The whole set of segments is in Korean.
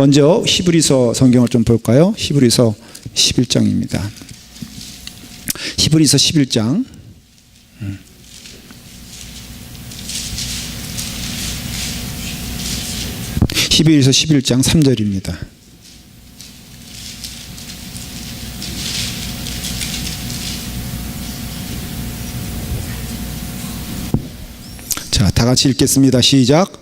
먼저 히브리서 성경을 좀 볼까요? 히브리서 11장입니다. 히브리서 11장. 히브리서 11장 3절입니다. 자, 다 같이 읽겠습니다. 시작.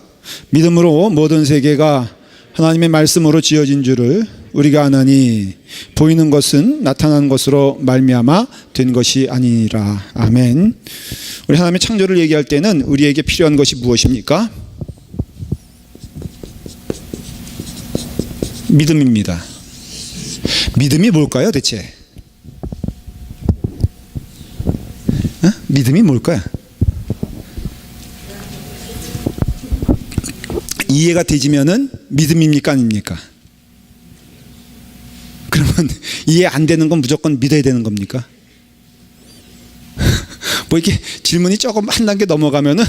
믿음으로 모든 세계가 하나님의 말씀으로 지어진 줄을 우리가 아나니 보이는 것은 나타난 것으로 말미암아 된 것이 아니라. 아멘. 우리 하나님의 창조를 얘기할 때는 우리에게 필요한 것이 무엇입니까? 믿음입니다. 믿음이 뭘까요, 대체? 믿음이 뭘까요? 이해가 되지면은 믿음입니까, 아닙니까? 그러면 이해 안 되는 건 무조건 믿어야 되는 겁니까? 뭐 이렇게 질문이 조금 한 단계 넘어가면은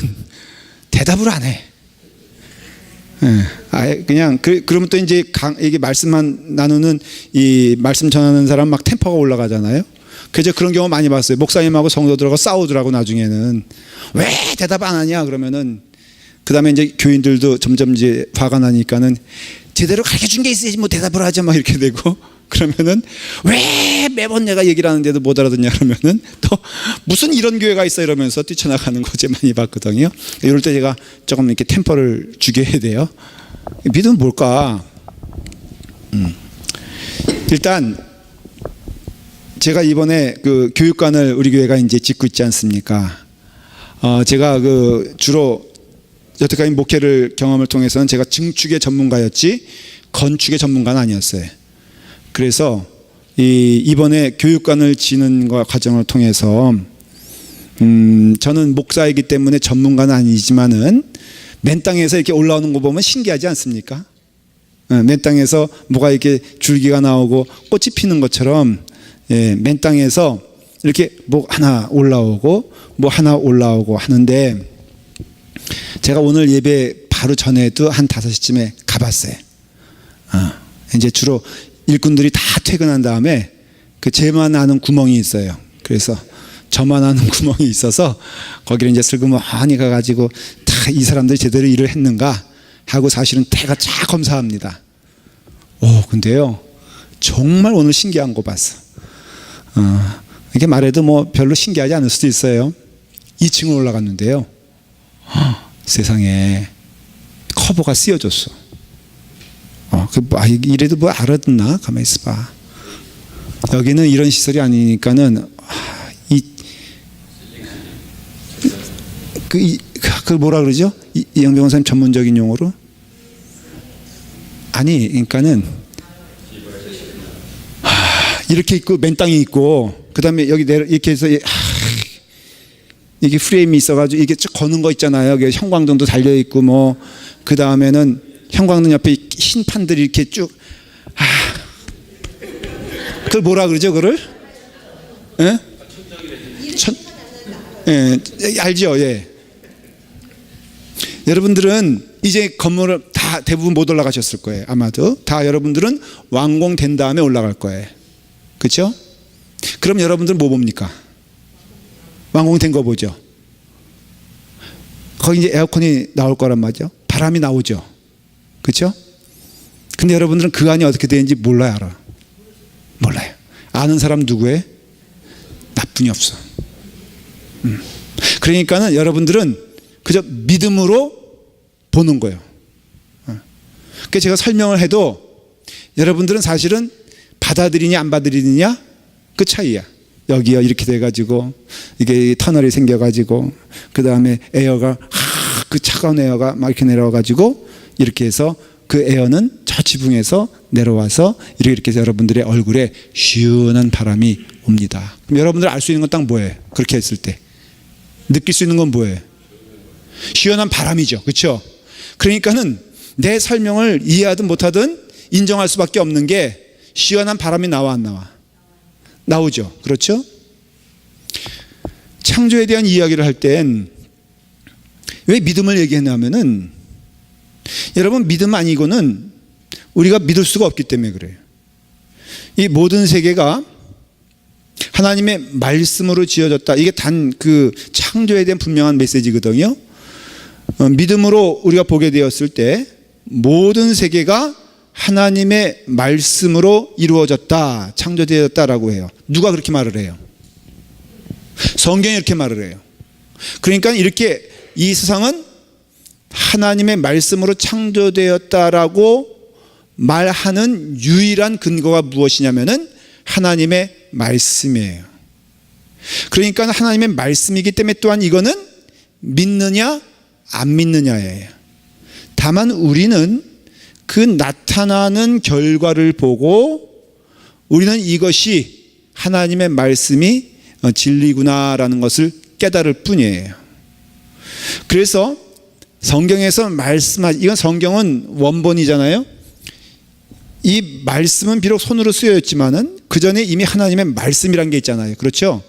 대답을 안 해. 그냥 그러면 또 이제 이게 말씀만 나누는 이 말씀 전하는 사람 막 템포가 올라가잖아요. 그래서 그런 경우 많이 봤어요. 목사님하고 성도들하고 싸우더라고. 나중에는 왜 대답 안 하냐 그러면은 그 다음에 이제 교인들도 점점 이제 화가 나니까는 제대로 가르쳐 준 게 있어야지 뭐 대답을 하자 막 이렇게 되고, 그러면은 왜 매번 내가 얘기를 하는데도 못 알아듣냐 그러면은 또 무슨 이런 교회가 있어 이러면서 뛰쳐나가는 거 제가 많이 봤거든요. 이럴 때 제가 조금 이렇게 템포를 주게 해야 돼요. 믿음은 뭘까? 일단 제가 이번에 그 교육관을 우리 교회가 이제 짓고 있지 않습니까? 제가 그 주로 여태까지 목회를 경험을 통해서는 제가 증축의 전문가였지 건축의 전문가는 아니었어요. 그래서 이번에 교육관을 지는 과정을 통해서 저는 목사이기 때문에 전문가는 아니지만은 맨 땅에서 이렇게 올라오는 거 보면 신기하지 않습니까? 맨 땅에서 뭐가 이렇게 줄기가 나오고 꽃이 피는 것처럼, 맨 땅에서 이렇게 뭐 하나 올라오고 뭐 하나 올라오고 하는데, 제가 오늘 예배 바로 전에도 한 5시쯤에 가봤어요. 이제 주로 일꾼들이 다 퇴근한 다음에 그 제만 아는 구멍이 있어요. 그래서 저만 아는 구멍이 있어서 거기를 이제 슬그머니 가가지고 다 이 사람들이 제대로 일을 했는가 하고 사실은 태가 쫙 검사합니다. 근데요 정말 오늘 신기한 거 봤어. 이렇게 말해도 뭐 별로 신기하지 않을 수도 있어요. 2층을 올라갔는데요, 세상에 커버가 쓰여졌어. 이래도 뭐 알아듣나? 가만히 있어봐. 여기는 이런 시설이 아니니까는 그 뭐라 그러죠? 이영병 원사님 전문적인 용어로? 아니, 그러니까는 이렇게 있고 맨 땅에 있고 그 다음에 여기 이렇게 해서 이게 프레임이 있어가지고 이게 쭉 거는 거 있잖아요. 형광등도 달려 있고 뭐 그 다음에는 형광등 옆에 흰 판들이 이렇게 쭉 그걸 뭐라 그러죠? 그걸? 알죠? 예. 여러분들은 이제 건물을 다 대부분 못 올라가셨을 거예요. 아마도 다 여러분들은 완공된 다음에 올라갈 거예요. 그렇죠? 그럼 여러분들은 뭐 봅니까? 완공된 거 보죠. 거기 이제 에어컨이 나올 거란 말이죠. 바람이 나오죠. 그렇죠? 근데 여러분들은 그 안이 어떻게 되는지 몰라요, 알아? 몰라요. 아는 사람 누구예요? 나뿐이 없어. 그러니까는 여러분들은 그저 믿음으로 보는 거예요. 그러니까 제가 설명을 해도 여러분들은 사실은 받아들이냐 안 받아들이느냐 그 차이야. 여기요 이렇게 돼가지고 이게 터널이 생겨가지고 그 다음에 에어가 그 차가운 에어가 막 이렇게 내려와가지고 이렇게 해서 그 에어는 저 지붕에서 내려와서 이렇게 해서 여러분들의 얼굴에 시원한 바람이 옵니다. 그럼 여러분들 알 수 있는 건 딱 뭐예요? 그렇게 했을 때 느낄 수 있는 건 뭐예요? 시원한 바람이죠. 그렇죠? 그러니까는 내 설명을 이해하든 못하든 인정할 수밖에 없는 게 시원한 바람이 나와 안 나와? 나오죠. 그렇죠? 창조에 대한 이야기를 할 땐 왜 믿음을 얘기했냐면은 여러분 믿음 아니고는 우리가 믿을 수가 없기 때문에 그래요. 이 모든 세계가 하나님의 말씀으로 지어졌다. 이게 단 그 창조에 대한 분명한 메시지거든요. 믿음으로 우리가 보게 되었을 때 모든 세계가 하나님의 말씀으로 이루어졌다, 창조되었다라고 해요. 누가 그렇게 말을 해요? 성경이 이렇게 말을 해요. 그러니까 이렇게 이 세상은 하나님의 말씀으로 창조되었다라고 말하는 유일한 근거가 무엇이냐면은 하나님의 말씀이에요. 그러니까 하나님의 말씀이기 때문에 또한 이거는 믿느냐 안 믿느냐예요. 다만 우리는 그 나타나는 결과를 보고 우리는 이것이 하나님의 말씀이 진리구나라는 것을 깨달을 뿐이에요. 그래서 성경에서 이건 성경은 원본이잖아요. 이 말씀은 비록 손으로 쓰여졌지만은 그 전에 이미 하나님의 말씀이란 게 있잖아요. 그렇죠?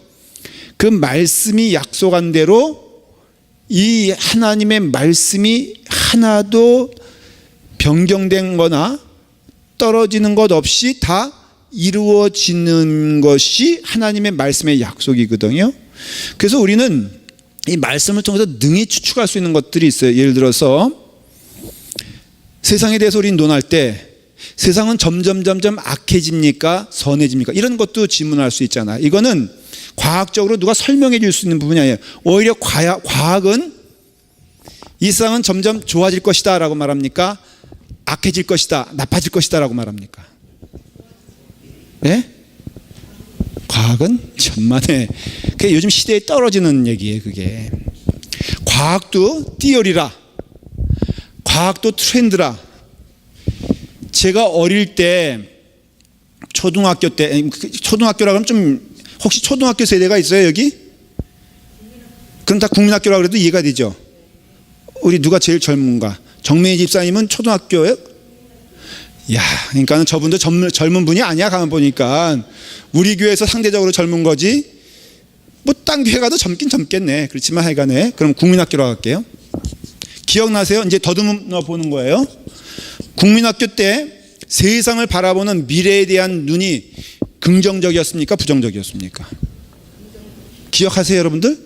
그 말씀이 약속한 대로 이 하나님의 말씀이 하나도 변경된 거나 떨어지는 것 없이 다 이루어지는 것이 하나님의 말씀의 약속이거든요. 그래서 우리는 이 말씀을 통해서 능히 추측할 수 있는 것들이 있어요. 예를 들어서 세상에 대해서 우리는 논할 때 세상은 점점 악해집니까? 선해집니까? 이런 것도 질문할 수 있잖아요. 이거는 과학적으로 누가 설명해 줄 수 있는 부분이 아니에요. 오히려 과학은 이 세상은 점점 좋아질 것이다 라고 말합니까? 악해질 것이다, 나빠질 것이다 라고 말합니까? 네? 과학은 천만에 그게 요즘 시대에 떨어지는 얘기예요. 그게 과학도 띠어리라, 과학도 트렌드라. 제가 어릴 때 초등학교라 그러면 좀 혹시 초등학교 세대가 있어요 여기? 그럼 다 국민학교라 그래도 이해가 되죠? 우리 누가 제일 젊은가? 정민희 집사님은 초등학교예요? 야, 그러니까 저분도 젊은 분이 아니야. 가만 보니까 우리 교회에서 상대적으로 젊은 거지. 뭐 딴 교회 가도 젊겠네. 그렇지만 하여간에 그럼 국민학교로 갈게요. 기억나세요? 이제 더듬어 보는 거예요. 국민학교 때 세상을 바라보는 미래에 대한 눈이 긍정적이었습니까? 부정적이었습니까? 기억하세요, 여러분들?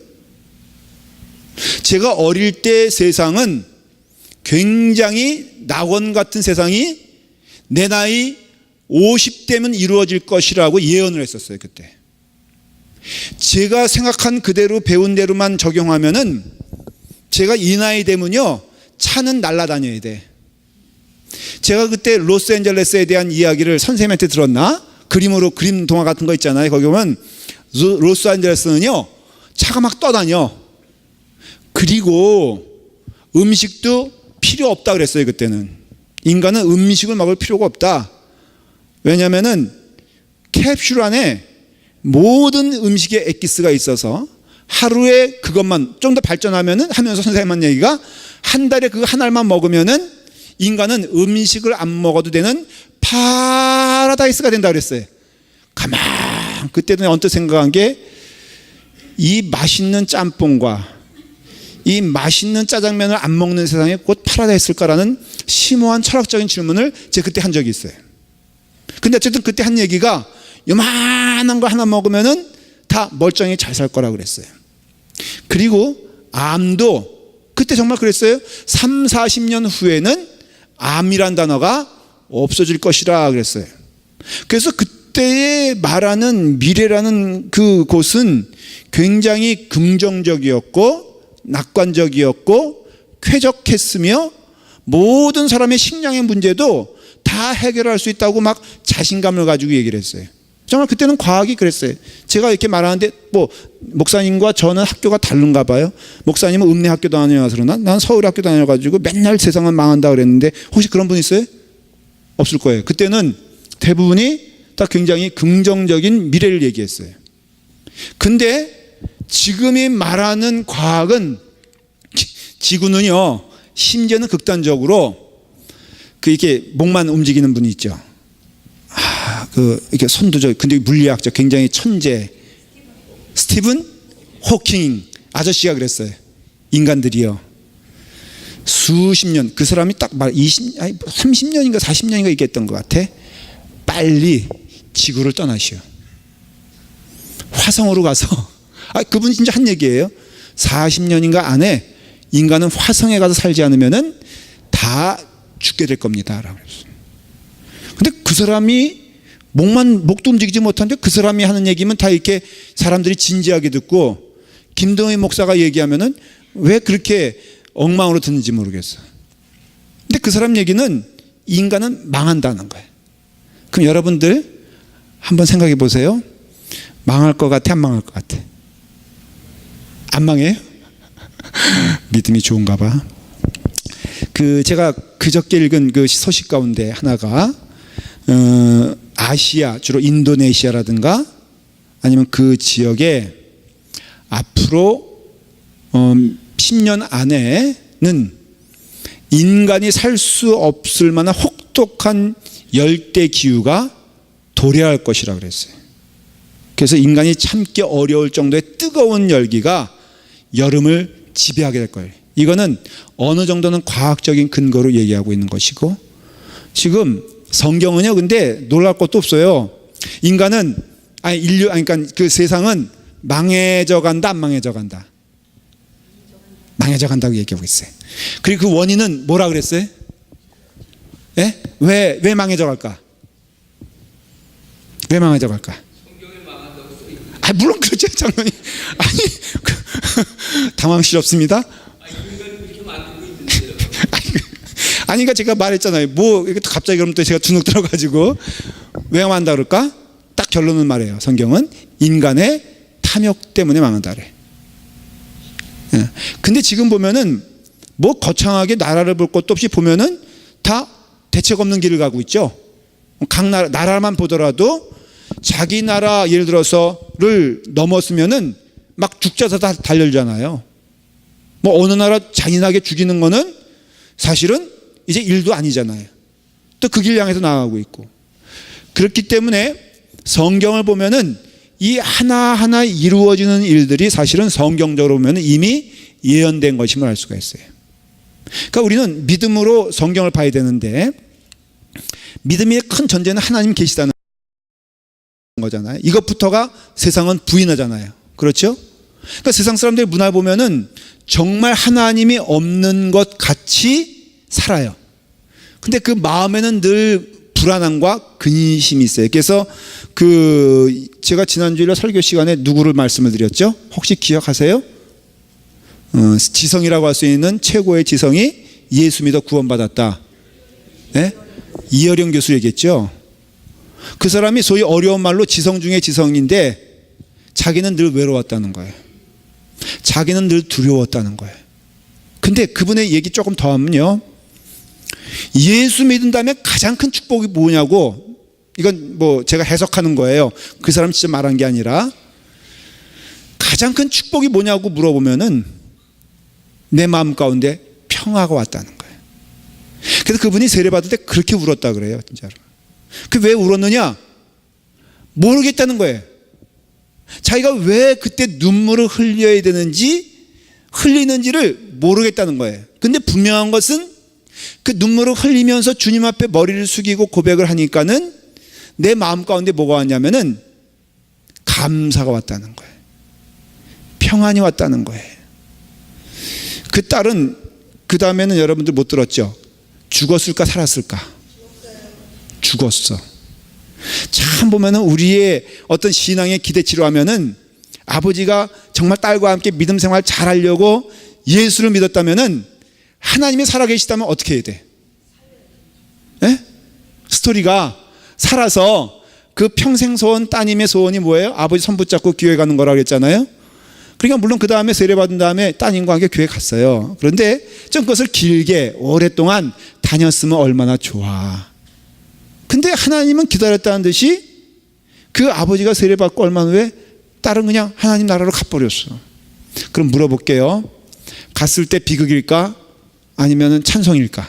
제가 어릴 때 세상은 굉장히 낙원 같은 세상이 내 나이 50대면 이루어질 것이라고 예언을 했었어요, 그때. 제가 생각한 그대로 배운 대로만 적용하면은 제가 이 나이 되면요, 차는 날아다녀야 돼. 제가 그때 로스앤젤레스에 대한 이야기를 선생님한테 들었나? 그림 동화 같은 거 있잖아요. 거기 보면 로스앤젤레스는요, 차가 막 떠다녀. 그리고 음식도 필요 없다 그랬어요, 그때는. 인간은 음식을 먹을 필요가 없다. 왜냐면은 캡슐 안에 모든 음식의 엑기스가 있어서 하루에 그것만 좀 더 발전하면은 하면서 선생님 얘기가 한 달에 그거 하나만 먹으면은 인간은 음식을 안 먹어도 되는 파라다이스가 된다 그랬어요. 그때는 언뜻 생각한 게 이 맛있는 짬뽕과 이 맛있는 짜장면을 안 먹는 세상에 곧 파라다이스일까라는 심오한 철학적인 질문을 제가 그때 한 적이 있어요. 근데 어쨌든 그때 한 얘기가 요만한 거 하나 먹으면은 다 멀쩡히 잘 살 거라고 그랬어요. 그리고 암도 그때 정말 그랬어요. 3, 40년 후에는 암이란 단어가 없어질 것이라 그랬어요. 그래서 그때에 말하는 미래라는 그곳은 굉장히 긍정적이었고 낙관적이었고 쾌적했으며 모든 사람의 식량의 문제도 다 해결할 수 있다고 막 자신감을 가지고 얘기를 했어요. 정말 그때는 과학이 그랬어요. 제가 이렇게 말하는데 뭐 목사님과 저는 학교가 다른가 봐요. 목사님은 읍내학교 다녀와서 그러나 난 서울학교 다녀가지고 맨날 세상은 망한다 그랬는데 혹시 그런 분 있어요? 없을 거예요. 그때는 대부분이 다 굉장히 긍정적인 미래를 얘기했어요. 근데 지금이 말하는 과학은 지구는요, 심지어는 극단적으로 이렇게 목만 움직이는 분이 있죠. 이렇게 선두적, 근데 물리학적 굉장히 천재 스티븐 호킹 아저씨가 그랬어요. 인간들이요, 수십 년, 그 사람이 딱 말 30년인가 40년인가 있겠던 것 같아. 빨리 지구를 떠나시오. 화성으로 가서, 그분이 진짜 한 얘기예요. 40년인가 안에 인간은 화성에 가서 살지 않으면은 다 죽게 될 겁니다. 라고 그랬어요. 근데 그 사람이 목도 움직이지 못하는데 그 사람이 하는 얘기면 다 이렇게 사람들이 진지하게 듣고, 김동희 목사가 얘기하면은 왜 그렇게 엉망으로 듣는지 모르겠어. 근데 그 사람 얘기는 인간은 망한다는 거예요. 그럼 여러분들 한번 생각해 보세요. 망할 것 같아, 안 망할 것 같아? 안 망해요? 믿음이 좋은가 봐. 제가 그저께 읽은 그 소식 가운데 하나가 아시아, 주로 인도네시아라든가 아니면 그 지역에 앞으로 10년 안에는 인간이 살 수 없을 만한 혹독한 열대 기후가 도래할 것이라고 그랬어요. 그래서 인간이 참기 어려울 정도의 뜨거운 열기가 여름을 지배하게 될 거예요. 이거는 어느 정도는 과학적인 근거로 얘기하고 있는 것이고, 지금 성경은요, 근데 놀랄 것도 없어요. 인간은, 그러니까 그 세상은 망해져 간다, 안 망해져 간다? 망해져 간다고 얘기하고 있어요. 그리고 그 원인은 뭐라 그랬어요? 예? 왜 망해져 갈까? 왜 망해져 갈까? 물론 그렇죠, 장로님. 당황스럽습니다. 그러니까 제가 말했잖아요. 갑자기 그러면 또 제가 주눅 들어가지고 왜 망한다 그럴까? 딱 결론은 말해요. 성경은 인간의 탐욕 때문에 망한다 그래. 근데 지금 보면은 거창하게 나라를 볼 것도 없이 보면은 다 대책 없는 길을 가고 있죠. 각 나라만 보더라도 자기 나라 예를 들어서를 넘었으면은 막 죽자서 다 달려들잖아요. 어느 나라 잔인하게 죽이는 거는 사실은 이제 일도 아니잖아요. 또 그 길 향해서 나아가고 있고. 그렇기 때문에 성경을 보면은 이 하나하나 이루어지는 일들이 사실은 성경적으로 보면 이미 예언된 것임을 알 수가 있어요. 그러니까 우리는 믿음으로 성경을 봐야 되는데, 믿음의 큰 전제는 하나님 계시다는 거잖아요. 이것부터가 세상은 부인하잖아요. 그렇죠? 그러니까 세상 사람들의 문화를 보면은 정말 하나님이 없는 것 같이 살아요. 근데 그 마음에는 늘 불안함과 근심이 있어요. 그래서 제가 지난주일에 설교 시간에 누구를 말씀을 드렸죠? 혹시 기억하세요? 지성이라고 할 수 있는 최고의 지성이 예수 믿어 구원받았다. 네? 이어령 교수 얘기했죠. 그 사람이 소위 어려운 말로 지성 중에 지성인데 자기는 늘 외로웠다는 거예요. 자기는 늘 두려웠다는 거예요. 근데 그분의 얘기 조금 더 하면요, 예수 믿은 다음에 가장 큰 축복이 뭐냐고, 이건 제가 해석하는 거예요. 그 사람 진짜 말한 게 아니라, 가장 큰 축복이 뭐냐고 물어보면은 내 마음 가운데 평화가 왔다는 거예요. 그래서 그분이 세례받을 때 그렇게 울었다 그래요, 진짜로. 왜 울었느냐? 모르겠다는 거예요. 자기가 왜 그때 눈물을 흘려야 되는지, 흘리는지를 모르겠다는 거예요. 근데 분명한 것은 그 눈물을 흘리면서 주님 앞에 머리를 숙이고 고백을 하니까는 내 마음 가운데 뭐가 왔냐면은 감사가 왔다는 거예요. 평안이 왔다는 거예요. 그 딸은 그 다음에는 여러분들 못 들었죠? 죽었을까 살았을까? 죽었어. 참 보면은 우리의 어떤 신앙의 기대치로 하면은 아버지가 정말 딸과 함께 믿음 생활 잘하려고 예수를 믿었다면은, 하나님이 살아계시다면 어떻게 해야 돼? 예? 스토리가 살아서 그 평생 소원, 따님의 소원이 뭐예요? 아버지 손 붙잡고 교회 가는 거라고 했잖아요. 그러니까 물론 그 다음에 세례받은 다음에 따님과 함께 교회 갔어요. 그런데 좀 그것을 길게 오랫동안 다녔으면 얼마나 좋아. 근데 하나님은 기다렸다는 듯이 그 아버지가 세례받고 얼마 후에 딸은 그냥 하나님 나라로 가버렸어. 그럼 물어볼게요. 갔을 때 비극일까? 아니면 찬송일까?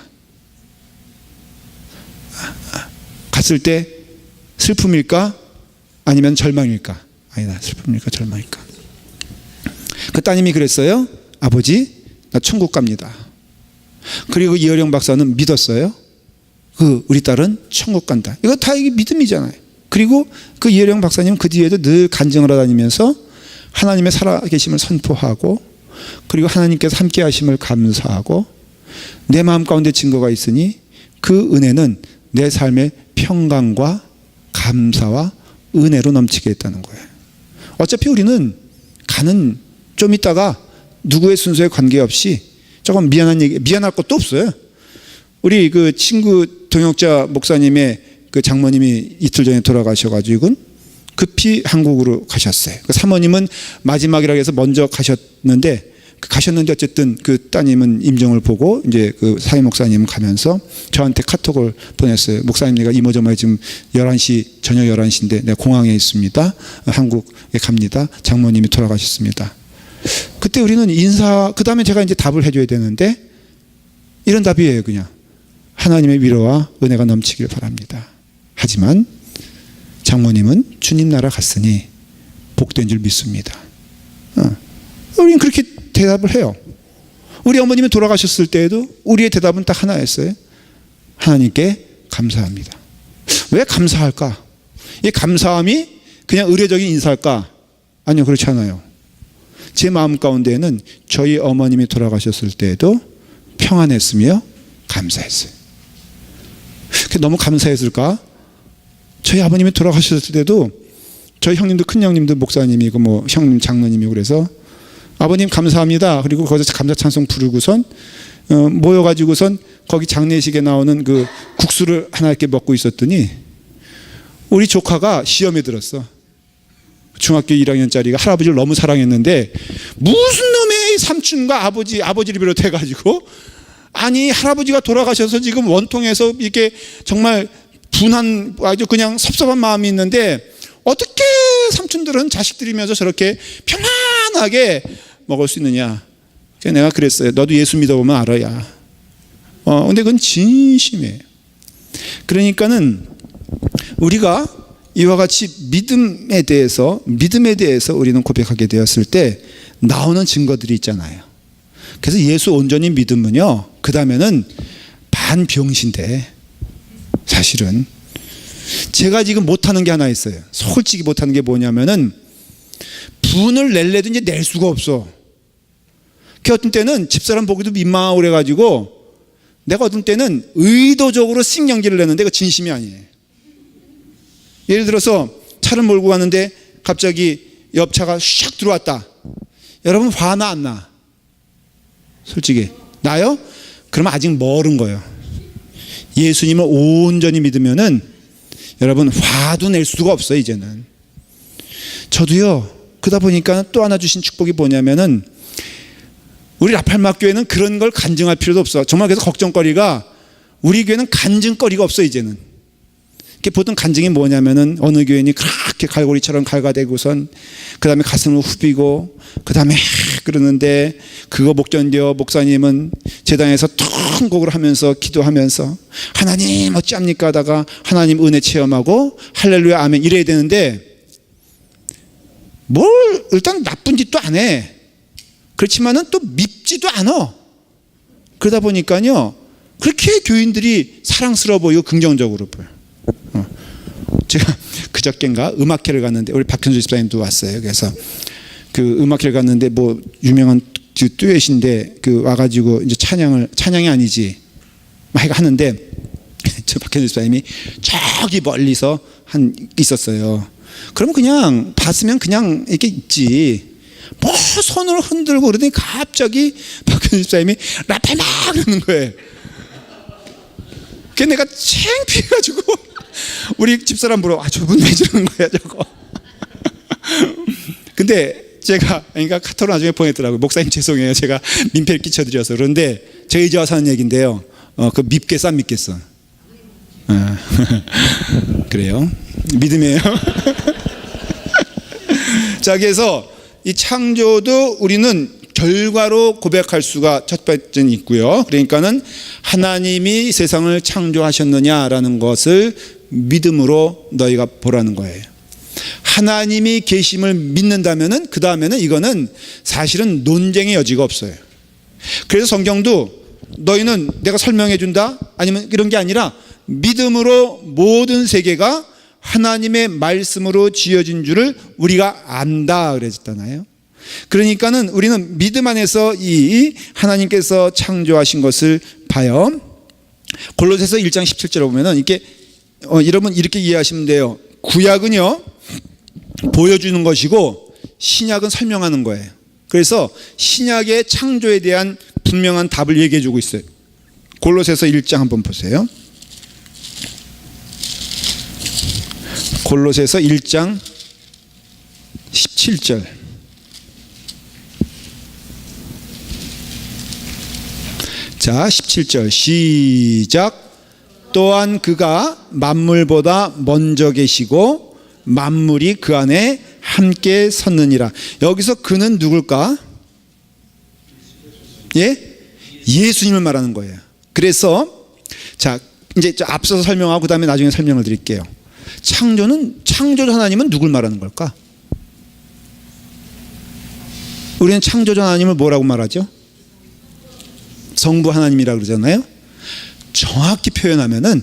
갔을 때 슬픔일까? 아니면 절망일까? 아니다, 슬픔일까? 절망일까? 그 따님이 그랬어요. 아버지, 나 천국 갑니다. 그리고 이어령 박사는 믿었어요. 우리 딸은 천국 간다. 이거 다 이게 믿음이잖아요. 그리고 그 이어령 박사님은 그 뒤에도 늘 간증을 하다니면서 하나님의 살아계심을 선포하고, 그리고 하나님께서 함께 하심을 감사하고, 내 마음 가운데 증거가 있으니 그 은혜는 내 삶의 평강과 감사와 은혜로 넘치게 했다는 거예요. 어차피 우리는 가는 좀 있다가 누구의 순서에 관계없이 조금 미안할 것도 없어요. 우리 그 친구 동역자 목사님의 그 장모님이 이틀 전에 돌아가셔가지고 급히 한국으로 가셨어요. 그 사모님은 마지막이라고 해서 먼저 가셨는데 어쨌든 그 따님은 임종을 보고 이제 그 사회 목사님은 가면서 저한테 카톡을 보냈어요. 목사님, 내가 이모저모에 지금 11시, 저녁 11시인데 내가 공항에 있습니다. 한국에 갑니다. 장모님이 돌아가셨습니다. 그때 우리는 그 다음에 제가 이제 답을 해줘야 되는데 이런 답이에요. 그냥 하나님의 위로와 은혜가 넘치길 바랍니다. 하지만 장모님은 주님 나라 갔으니 복된 줄 믿습니다. 우리는 그렇게 대답을 해요. 우리 어머님이 돌아가셨을 때에도 우리의 대답은 딱 하나였어요. 하나님께 감사합니다. 왜 감사할까? 이 감사함이 그냥 의례적인 인사일까? 아니요, 그렇지 않아요. 제 마음 가운데에는 저희 어머님이 돌아가셨을 때에도 평안했으며 감사했어요. 너무 감사했을까? 저희 아버님이 돌아가셨을 때도 저희 형님도, 큰 형님도 목사님이고 뭐 형님 장로님이고 그래서 아버님 감사합니다. 그리고 거기서 감사 찬송 부르고선 모여가지고선 거기 장례식에 나오는 그 국수를 하나 이렇게 먹고 있었더니 우리 조카가 시험에 들었어. 중학교 1학년짜리가 할아버지를 너무 사랑했는데 무슨 놈의 삼촌과 아버지를 비롯해가지고 아니 할아버지가 돌아가셔서 지금 원통에서 이렇게 정말 분한 아주 그냥 섭섭한 마음이 있는데 어떻게 삼촌들은 자식들이면서 저렇게 편안하게 먹을 수 있느냐. 그래서 내가 그랬어요. 너도 예수 믿어보면 알아야. 근데 그건 진심이에요. 그러니까는 우리가 이와 같이 믿음에 대해서 우리는 고백하게 되었을 때 나오는 증거들이 있잖아요. 그래서 예수 온전히 믿으면요, 그 다음에는 반병신데 사실은 제가 지금 못하는 게 하나 있어요. 솔직히 못하는 게 뭐냐면은 분을 낼래도 이제 낼 수가 없어. 그 어떤 때는 집사람 보기도 민망하고 그래가지고 내가 어떤 때는 의도적으로 씩 연기를 내는데 그거 진심이 아니에요. 예를 들어서 차를 몰고 가는데 갑자기 옆차가 샥 들어왔다. 여러분 화나 안 나? 솔직히 나요? 그러면 아직 멀은 거예요. 예수님을 온전히 믿으면은 여러분 화도 낼 수가 없어요. 이제는 저도요. 그러다 보니까 또 하나 주신 축복이 뭐냐면은 우리 라팔마교회는 그런 걸 간증할 필요도 없어. 정말 그래서 걱정거리가 우리 교회는 간증거리가 없어. 이제는 보통 간증이 뭐냐면은 어느 교인이 그렇게 갈고리처럼 갈가대고선 그 다음에 가슴을 후비고 그 다음에 그러는데 그거 못 견뎌 목사님은 제당에서 통곡을 하면서 기도하면서 하나님 어찌합니까 하다가 하나님 은혜 체험하고 할렐루야 아멘 이래야 되는데 뭘 일단 나쁜 짓도 안 해. 그렇지만은 또 밉지도 않아. 그러다 보니까요 그렇게 교인들이 사랑스러워 보이고 긍정적으로 보여. 제가 그저께인가 음악회를 갔는데 우리 박현수 집사님도 왔어요. 그래서 그 음악회를 갔는데 뭐 유명한 그 듀엣인데 그 와가지고 이제 찬양이 아니지 막 하는데 저 박현수 집사님이 저기 멀리서 있었어요. 그러면 그냥 봤으면 그냥 이렇게 있지. 뭐 손을 흔들고 그러더니 갑자기 박현수 집사님이 라팔 막 그러는 거예요. 그래서 내가 창피해가지고 우리 집사람 물어 저분 왜 저러는 거야 저거. 근데 제가 그러니까 카톡을 나중에 보냈더라고요. 목사님 죄송해요. 제가 민폐를 끼쳐드려서. 그런데 제가 이제 와서 하는 얘기인데요. 그 밉겠어 안 밉겠어? 그래요. 믿음이에요. 자, 그래서 이 창조도 우리는 결과로 고백할 수가 첫 번째는 있고요. 그러니까는 하나님이 세상을 창조하셨느냐라는 것을 믿음으로 너희가 보라는 거예요. 하나님이 계심을 믿는다면은 그 다음에는 이거는 사실은 논쟁의 여지가 없어요. 그래서 성경도 너희는 내가 설명해 준다? 아니면 이런 게 아니라 믿음으로 모든 세계가 하나님의 말씀으로 지어진 줄을 우리가 안다 그랬잖아요. 그러니까는 우리는 믿음 안에서 이 하나님께서 창조하신 것을 봐요. 골로새서 1장 17절에 보면은 이렇게 여러분 이렇게 이해하시면 돼요. 구약은요 보여주는 것이고 신약은 설명하는 거예요. 그래서 신약의 창조에 대한 분명한 답을 얘기해 주고 있어요. 골로새서 1장 한번 보세요. 골로새서 1장 17절. 자, 17절 시작. 또한 그가 만물보다 먼저 계시고 만물이 그 안에 함께 섰느니라. 여기서 그는 누굴까? 예? 예수님을 말하는 거예요. 그래서 자, 이제 앞서서 설명하고 그다음에 나중에 설명을 드릴게요. 창조주 하나님은 누굴 말하는 걸까? 우리는 창조주 하나님을 뭐라고 말하죠? 성부 하나님이라고 그러잖아요. 정확히 표현하면은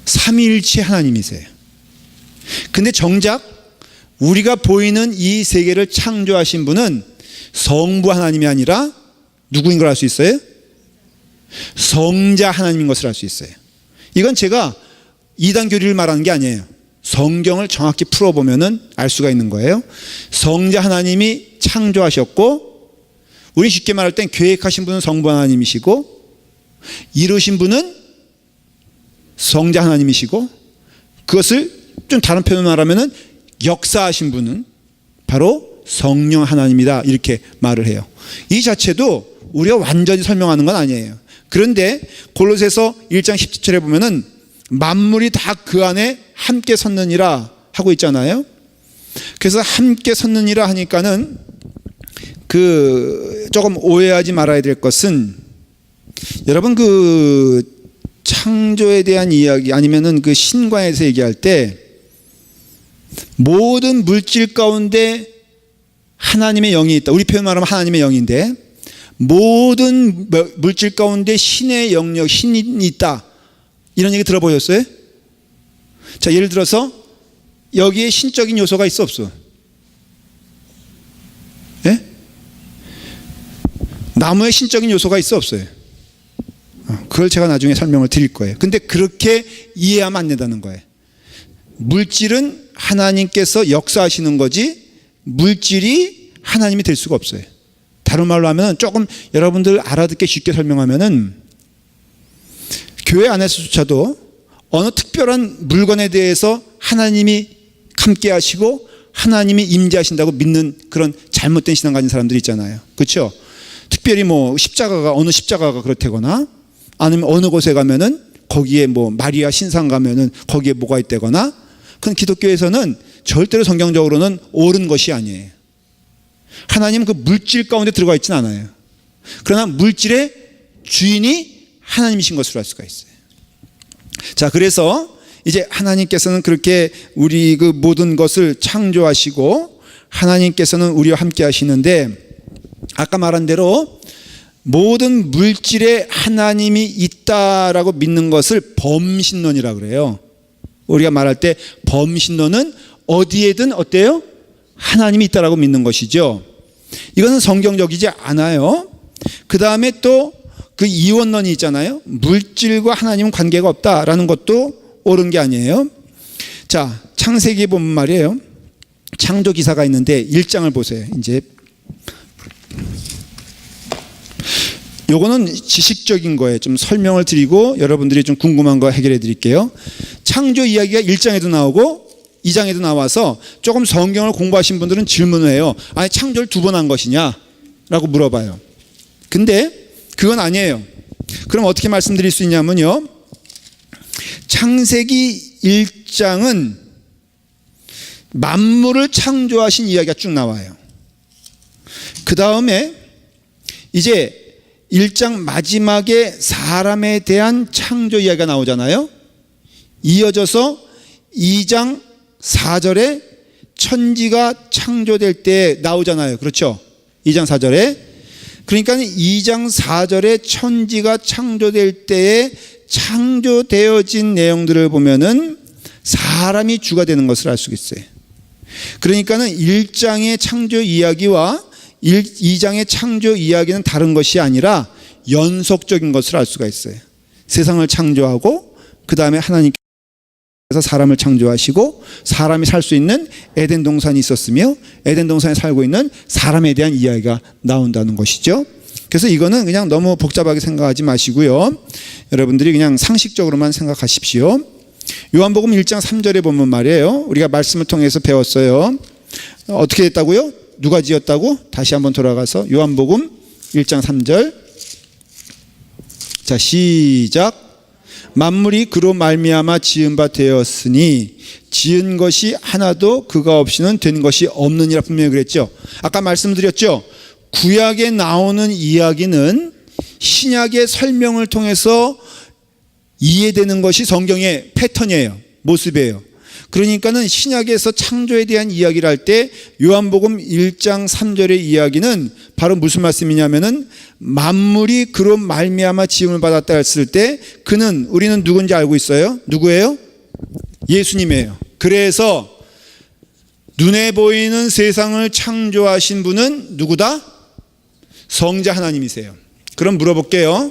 삼위일체 하나님이세요. 근데 정작 우리가 보이는 이 세계를 창조하신 분은 성부 하나님이 아니라 누구인 걸 알 수 있어요? 성자 하나님인 것을 알 수 있어요. 이건 제가 이단 교리를 말하는 게 아니에요. 성경을 정확히 풀어보면은 알 수가 있는 거예요. 성자 하나님이 창조하셨고, 우리 쉽게 말할 땐 계획하신 분은 성부 하나님이시고, 이루신 분은 성자 하나님이시고, 그것을 좀 다른 표현으로 말하면은 역사하신 분은 바로 성령 하나님이다, 이렇게 말을 해요. 이 자체도 우리가 완전히 설명하는 건 아니에요. 그런데 골로새서 1장 17절에 보면은 만물이 다 그 안에 함께 섰느니라 하고 있잖아요. 그래서 함께 섰느니라 하니까는 조금 오해하지 말아야 될 것은, 여러분 창조에 대한 이야기 아니면은 신과에서 얘기할 때 모든 물질 가운데 하나님의 영이 있다. 우리 표현 말하면 하나님의 영인데, 모든 물질 가운데 신의 영역, 신이 있다. 이런 얘기 들어보셨어요? 자, 예를 들어서 여기에 신적인 요소가 있어 없어? 예? 나무에 신적인 요소가 있어 없어요? 그걸 제가 나중에 설명을 드릴 거예요. 근데 그렇게 이해하면 안 된다는 거예요. 물질은 하나님께서 역사하시는 거지 물질이 하나님이 될 수가 없어요. 다른 말로 하면 조금 여러분들 알아듣기 쉽게 설명하면은, 교회 안에서조차도 어느 특별한 물건에 대해서 하나님이 함께 하시고 하나님이 임재하신다고 믿는 그런 잘못된 신앙 가진 사람들이 있잖아요. 그렇죠? 특별히 어느 십자가가 그렇다거나, 아니면 어느 곳에 가면은 거기에 마리아 신상 가면은 거기에 뭐가 있다거나, 그건 기독교에서는 절대로 성경적으로는 옳은 것이 아니에요. 하나님은 그 물질 가운데 들어가 있지는 않아요. 그러나 물질의 주인이 하나님이신 것으로 알 수가 있어요. 자, 그래서 이제 하나님께서는 그렇게 우리 모든 것을 창조하시고 하나님께서는 우리와 함께 하시는데, 아까 말한 대로 모든 물질에 하나님이 있다라고 믿는 것을 범신론이라고 그래요. 우리가 말할 때 범신론은 어디에든 어때요? 하나님이 있다라고 믿는 것이죠. 이것은 성경적이지 않아요. 그 다음에 또 이원론이 있잖아요. 물질과 하나님은 관계가 없다라는 것도 옳은 게 아니에요. 자, 창세기에 보면 말이에요. 창조 기사가 있는데 1장을 보세요. 이제 요거는 지식적인 거예요. 좀 설명을 드리고 여러분들이 좀 궁금한 거 해결해 드릴게요. 창조 이야기가 1장에도 나오고 2장에도 나와서 조금 성경을 공부하신 분들은 질문을 해요. 아니, 창조를 2번 한 것이냐? 라고 물어봐요. 근데 그건 아니에요. 그럼 어떻게 말씀드릴 수 있냐면요, 창세기 1장은 만물을 창조하신 이야기가 쭉 나와요. 그 다음에 이제 1장 마지막에 사람에 대한 창조 이야기가 나오잖아요. 이어져서 2장 4절에 천지가 창조될 때 나오잖아요. 그렇죠? 2장 4절에. 그러니까 2장 4절에 천지가 창조될 때에 창조되어진 내용들을 보면은 사람이 주가 되는 것을 알 수가 있어요. 그러니까는 1장의 창조 이야기와 2장의 창조 이야기는 다른 것이 아니라 연속적인 것을 알 수가 있어요. 세상을 창조하고 그 다음에 하나님께서 사람을 창조하시고 사람이 살 수 있는 에덴 동산이 있었으며 에덴 동산에 살고 있는 사람에 대한 이야기가 나온다는 것이죠. 그래서 이거는 그냥 너무 복잡하게 생각하지 마시고요. 여러분들이 그냥 상식적으로만 생각하십시오. 요한복음 1장 3절에 보면 말이에요. 우리가 말씀을 통해서 배웠어요. 어떻게 됐다고요? 누가 지었다고? 다시 한번 돌아가서 요한복음 1장 3절. 자, 시작. 만물이 그로 말미암아 지은 바 되었으니 지은 것이 하나도 그가 없이는 된 것이 없느니라 분명히 그랬죠. 아까 말씀드렸죠. 구약에 나오는 이야기는 신약의 설명을 통해서 이해되는 것이 성경의 패턴이에요. 모습이에요. 그러니까는 신약에서 창조에 대한 이야기를 할 때 요한복음 1장 3절의 이야기는 바로 무슨 말씀이냐면은 만물이 그로 말미암아 지음을 받았다 했을 때 그는 우리는 누군지 알고 있어요? 누구예요? 예수님이에요. 그래서 눈에 보이는 세상을 창조하신 분은 누구다? 성자 하나님이세요. 그럼 물어볼게요.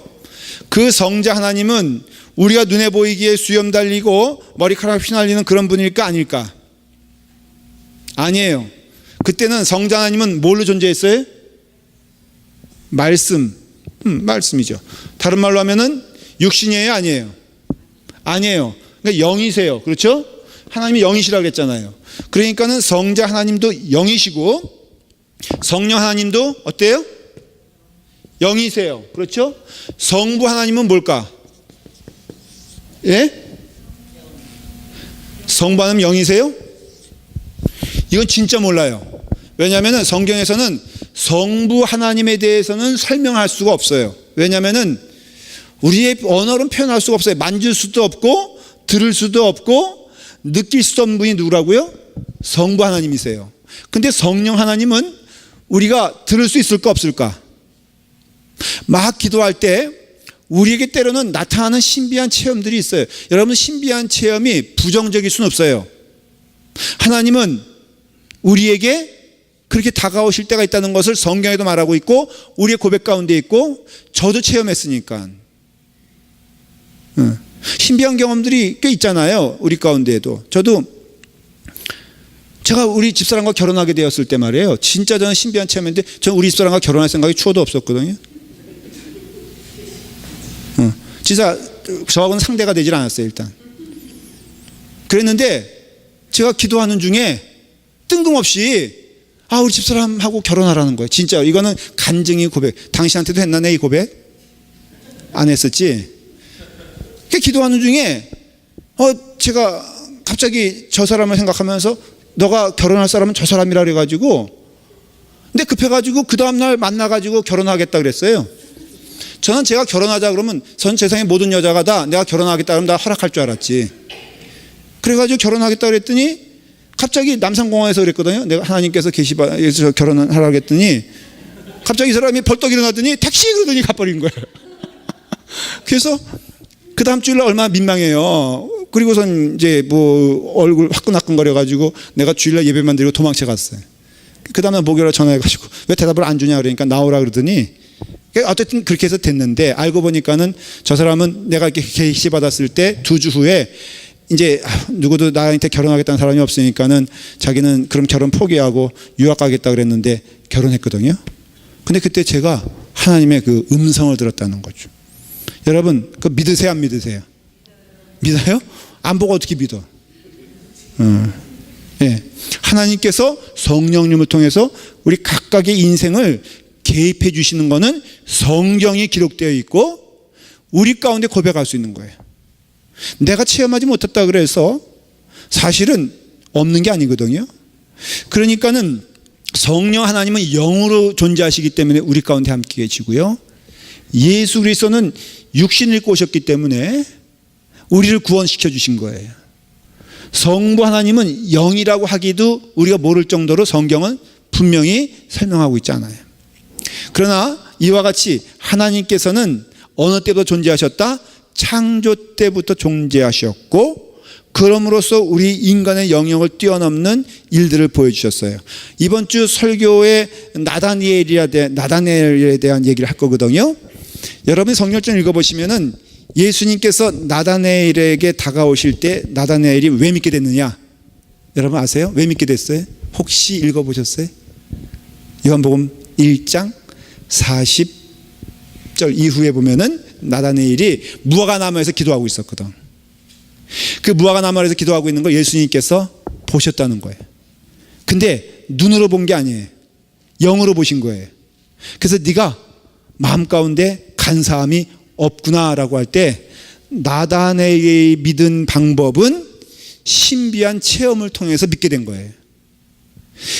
그 성자 하나님은 우리가 눈에 보이기에 수염 달리고 머리카락 휘날리는 그런 분일까 아닐까? 아니에요. 그때는 성자 하나님은 뭘로 존재했어요? 말씀이죠. 다른 말로 하면은 육신이에요, 아니에요? 아니에요. 그러니까 영이세요. 그렇죠? 하나님이 영이시라고 했잖아요. 그러니까는 성자 하나님도 영이시고 성령 하나님도 어때요? 영이세요. 그렇죠? 성부 하나님은 뭘까? 예? 성부 하나님 영이세요? 이건 진짜 몰라요. 왜냐하면 성경에서는 성부 하나님에 대해서는 설명할 수가 없어요. 왜냐하면 우리의 언어로는 표현할 수가 없어요. 만질 수도 없고 들을 수도 없고 느낄 수도 없는 분이 누구라고요? 성부 하나님이세요. 근데 성령 하나님은 우리가 들을 수 있을까 없을까? 막 기도할 때 우리에게 때로는 나타나는 신비한 체험들이 있어요. 여러분, 신비한 체험이 부정적일 수는 없어요. 하나님은 우리에게 그렇게 다가오실 때가 있다는 것을 성경에도 말하고 있고 우리의 고백 가운데 있고 저도 체험했으니까. 신비한 경험들이 꽤 있잖아요. 우리 가운데에도. 제가 우리 집사람과 결혼하게 되었을 때 말이에요. 진짜 저는 신비한 체험인데 저는 우리 집사람과 결혼할 생각이 추워도 없었거든요. 진짜 저하고는 상대가 되질 않았어요. 일단 그랬는데 제가 기도하는 중에 뜬금없이 우리 집사람하고 결혼하라는 거예요. 진짜 이거는 간증이 고백. 당신한테도 했나 내 이 고백? 안 했었지? 기도하는 중에 제가 갑자기 저 사람을 생각하면서 너가 결혼할 사람은 저 사람이라 그래가지고 근데 급해가지고 그 다음날 만나가지고 결혼하겠다 그랬어요. 저는 제가 결혼하자 그러면 전 세상의 모든 여자가 다 내가 결혼하겠다 그러면 다 허락할 줄 알았지. 그래가지고 결혼하겠다 그랬더니 갑자기 남산공원에서 그랬거든요. 내가 하나님께서 계시바에서 결혼하라고 했더니 갑자기 이 사람이 벌떡 일어나더니 택시 그러더니 가버린 거예요. 그래서 그 다음 주일날 얼마나 민망해요. 그리고선 이제 뭐 얼굴 화끈화끈거려가지고 내가 주일날 예배만 드리고 도망쳐 갔어요. 그 다음날 목요일에 전화해가지고 왜 대답을 안 주냐 그러니까 나오라 그러더니 어쨌든 그렇게 해서 됐는데 알고 보니까는 저 사람은 내가 이렇게 계시 받았을 때 2주 후에 이제 누구도 나한테 결혼하겠다는 사람이 없으니까는 자기는 그럼 결혼 포기하고 유학 가겠다 그랬는데 결혼했거든요. 근데 그때 제가 하나님의 그 음성을 들었다는 거죠. 여러분 그 믿으세요 안 믿으세요? 믿어요? 안 보고 어떻게 믿어? 예. 하나님께서 성령님을 통해서 우리 각각의 인생을 개입해 주시는 것은 성경에 기록되어 있고 우리 가운데 고백할 수 있는 거예요. 내가 체험하지 못했다 그래서 사실은 없는 게 아니거든요. 그러니까는 성령 하나님은 영으로 존재하시기 때문에 우리 가운데 함께 계시고요. 예수 그리스도는 육신을 입고 오셨기 때문에 우리를 구원시켜 주신 거예요. 성부 하나님은 영이라고 하기도 우리가 모를 정도로 성경은 분명히 설명하고 있잖아요. 그러나 이와 같이 하나님께서는 어느 때부터 존재하셨다? 창조 때부터 존재하셨고, 그럼으로써 우리 인간의 영역을 뛰어넘는 일들을 보여주셨어요. 이번 주 설교에 나다나엘에 대한 얘기를 할 거거든요. 여러분이 성경을 좀 읽어보시면은 예수님께서 나다나엘에게 다가오실 때 나다나엘이 왜 믿게 됐느냐? 여러분 아세요? 왜 믿게 됐어요? 혹시 읽어보셨어요? 요한복음 1장 40절 이후에 보면은 나다나엘이 무화과나무에서 기도하고 있었거든. 그 무화과나무에서 기도하고 있는 걸 예수님께서 보셨다는 거예요. 근데 눈으로 본 게 아니에요. 영으로 보신 거예요. 그래서 네가 마음 가운데 간사함이 없구나라고 할 때 나다나엘이 믿은 방법은 신비한 체험을 통해서 믿게 된 거예요.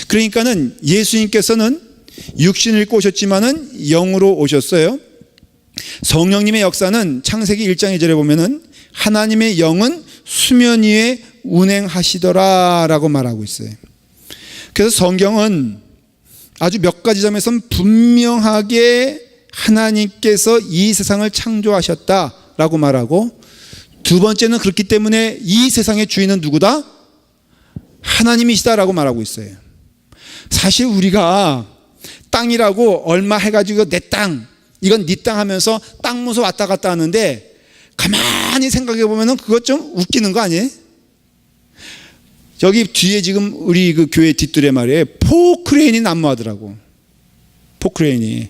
그러니까는 예수님께서는 육신을 입고 오셨지만은 영으로 오셨어요. 성령님의 역사는 창세기 1장 2절에 보면은 하나님의 영은 수면 위에 운행하시더라라고 말하고 있어요. 그래서 성경은 아주 몇 가지 점에서는 분명하게 하나님께서 이 세상을 창조하셨다라고 말하고, 두 번째는 그렇기 때문에 이 세상의 주인은 누구다? 하나님이시다라고 말하고 있어요. 사실 우리가 땅이라고 얼마 해가지고 내 땅, 이건 네 땅 하면서 땅 문서 왔다 갔다 하는데, 가만히 생각해 보면 그것 좀 웃기는 거 아니에요? 여기 뒤에 지금 우리 그 교회 뒷뜰에 말이에요, 포크레인이 난무하더라고. 포크레인이.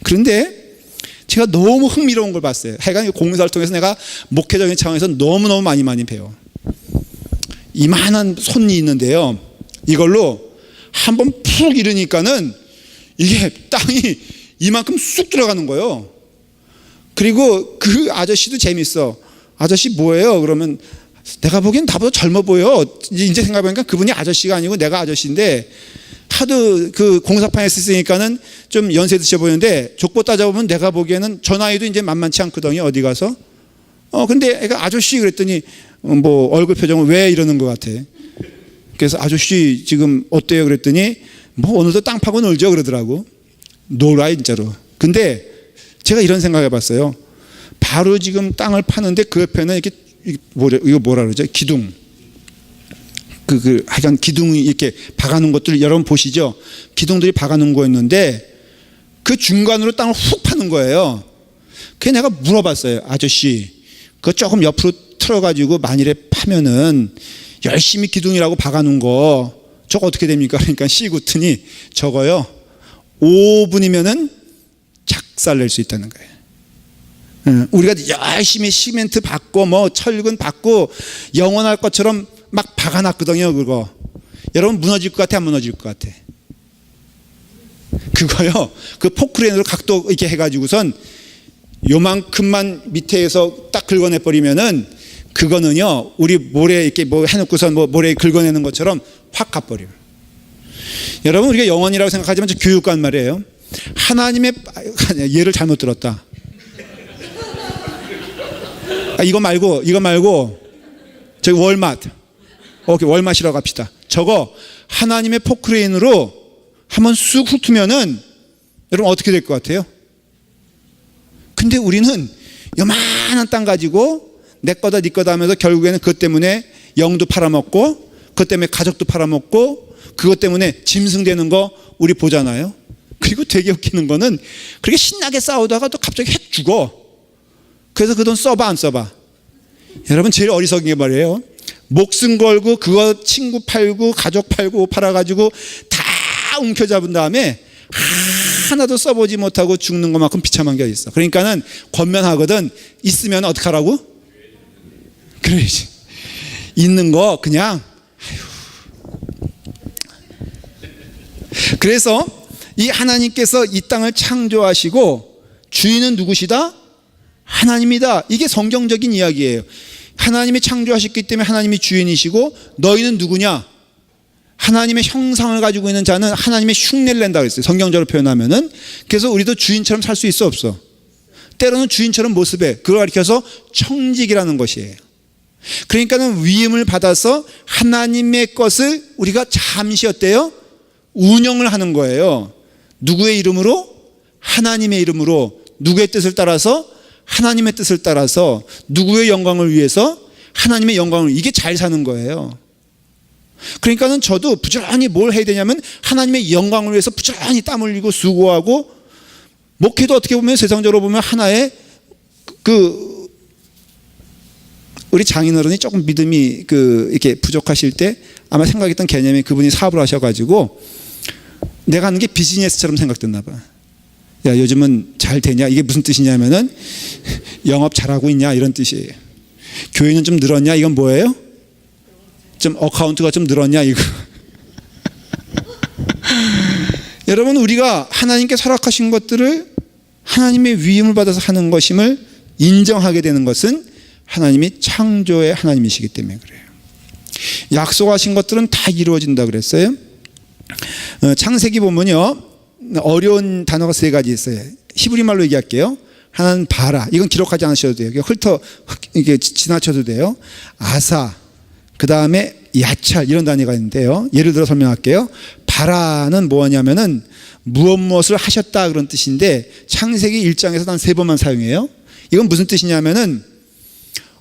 그런데 제가 너무 흥미로운 걸 봤어요. 하여간 공사를 통해서 내가 목회적인 차원에서 너무너무 많이 배워. 이만한 손이 있는데요, 이걸로 한번 푹 이르니까는 이게 땅이 이만큼 쑥 들어가는 거예요. 그리고 그 아저씨도 재밌어. 아저씨 뭐예요? 그러면 내가 보기엔 나보다 젊어 보여. 이제 생각해보니까 그분이 아저씨가 아니고 내가 아저씨인데, 하도 그 공사판에 있으니까는 좀 연세 드셔 보이는데, 족보 따져보면 내가 보기에는 저 나이도 이제 만만치 않거든요. 어디 가서. 근데 애가 아저씨 그랬더니 뭐 얼굴 표정은 왜 이러는 것 같아. 그래서 아저씨 지금 어때요? 그랬더니 뭐 오늘도 땅 파고 놀죠 그러더라고. 놀아 진짜로. 근데 제가 이런 생각해 봤어요. 바로 지금 땅을 파는데 그 옆에는 이렇게 이거 뭐라 그러죠? 기둥. 하여간 기둥이 이렇게 박아놓은 것들 여러분 보시죠? 기둥들이 박아놓은 거였는데 그 중간으로 땅을 훅 파는 거예요. 그래서 내가 물어봤어요. 아저씨, 그거 조금 옆으로 틀어가지고 만일에 파면은 열심히 기둥이라고 박아놓은 거 저거 어떻게 됩니까? 그러니까 씨구트니 저거요 5분이면은 작살 낼 수 있다는 거예요. 우리가 열심히 시멘트 받고 뭐 철근 받고 영원할 것처럼 막 박아놨거든요. 그거 여러분 무너질 것 같아? 안 무너질 것 같아? 그거요, 그 포크레인으로 각도 이렇게 해가지고선 요만큼만 밑에서 딱 긁어내버리면은 그거는요 우리 모래 이렇게 뭐 해놓고선 뭐 모래 긁어내는 것처럼 확 가버려요. 여러분 우리가 영원이라고 생각하지만 저 교육관 말이에요. 하나님의 예를 잘못 들었다. 이거 말고 저기 월마트. 오케이, 월마트라고 갑시다. 저거 하나님의 포크레인으로 한번 쑥 훑으면은 여러분 어떻게 될 것 같아요? 근데 우리는 요만한 땅 가지고 내 거다 네 거다 하면서 결국에는 그것 때문에 영도 팔아먹고 그것 때문에 가족도 팔아먹고 그것 때문에 짐승되는 거 우리 보잖아요. 그리고 되게 웃기는 거는 그렇게 신나게 싸우다가 또 갑자기 핵 죽어. 그래서 그 돈 써봐 안 써봐? 여러분 제일 어리석은 게 말이에요. 목숨 걸고 그거 친구 팔고 가족 팔고 팔아가지고 다 움켜잡은 다음에 하나도 써보지 못하고 죽는 것만큼 비참한 게 있어. 그러니까는 권면하거든. 있으면 어떡하라고? 그래야지. 있는 거 그냥 그래서 이 하나님께서 이 땅을 창조하시고 주인은 누구시다? 하나님이다. 이게 성경적인 이야기예요. 하나님이 창조하셨기 때문에 하나님이 주인이시고 너희는 누구냐? 하나님의 형상을 가지고 있는 자는 하나님의 흉내를 낸다고 했어요. 성경적으로 표현하면은. 그래서 우리도 주인처럼 살 수 있어 없어? 때로는 주인처럼 모습에 그걸 가리켜서 청직이라는 것이에요. 그러니까는 위임을 받아서 하나님의 것을 우리가 잠시 어때요? 운영을 하는 거예요. 누구의 이름으로? 하나님의 이름으로 누구의 뜻을 따라서? 하나님의 뜻을 따라서 누구의 영광을 위해서? 하나님의 영광을, 이게 잘 사는 거예요. 그러니까는 저도 부지런히 뭘 해야 되냐면 하나님의 영광을 위해서 부지런히 땀 흘리고 수고하고, 목회도 어떻게 보면 세상적으로 보면 하나의 우리 장인어른이 조금 믿음이 이렇게 부족하실 때 아마 생각했던 개념이, 그분이 사업을 하셔가지고 내가 하는 게 비즈니스처럼 생각됐나 봐. 야, 요즘은 잘 되냐? 이게 무슨 뜻이냐면은 영업 잘하고 있냐? 이런 뜻이에요. 교회는 좀 늘었냐? 이건 뭐예요? 좀 어카운트가 좀 늘었냐? 이거. 여러분, 우리가 하나님께 허락하신 것들을 하나님의 위임을 받아서 하는 것임을 인정하게 되는 것은 하나님이 창조의 하나님이시기 때문에 그래요. 약속하신 것들은 다 이루어진다 그랬어요. 창세기 보면요, 어려운 단어가 3가지 있어요. 히브리 말로 얘기할게요. 하나는 바라, 이건 기록하지 않으셔도 돼요. 이게 지나쳐도 돼요. 아사, 그 다음에 야찰, 이런 단어가 있는데요. 예를 들어 설명할게요. 바라는 뭐냐면은 무엇을 하셨다 그런 뜻인데, 창세기 1장에서 단 3번만 사용해요. 이건 무슨 뜻이냐면은